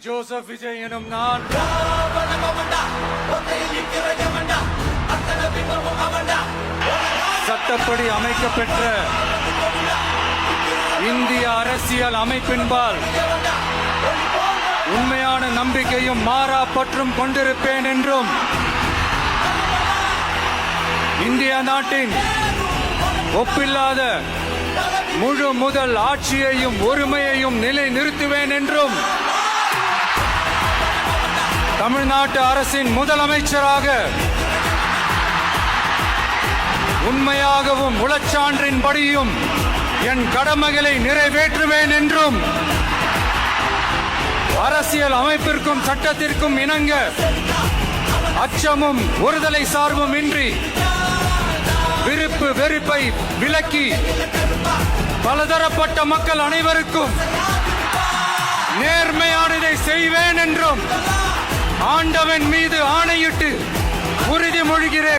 Joseph Vijay எனும் நான் சட்டப்படி அமைக்கப்பெற்ற இந்திய அரசியல் அமைப்பின்பால் உண்மையான நம்பிக்கையும் மாறா பற்றும் கொண்டிருப்பேன் என்றும் இந்திய நாட்டின் ஒப்பில்லாத முழு முதல் ஆட்சியையும் ஒருமையையும் நிலை நிறுத்துவேன் என்றும் தமிழ்நாட்டு அரசின் முதலமைச்சராக உண்மையாகவும் உளச்சான்றின்படியும் என் கடமைகளை நிறைவேற்றுவேன் என்றும் அரசியல் அமைப்பிற்கும் சட்டத்திற்கும் இணங்க அச்சமும் ஒருதலை சார்பும் இன்றி விருப்பு வெறுப்பை விலக்கி பலதரப்பட்ட மக்கள் அனைவருக்கும் நேர்மையானதை செய்வேன் என்றும் ஆண்டவன் மீது ஆணையிட்டு உறுதிமொழிகிறேன்.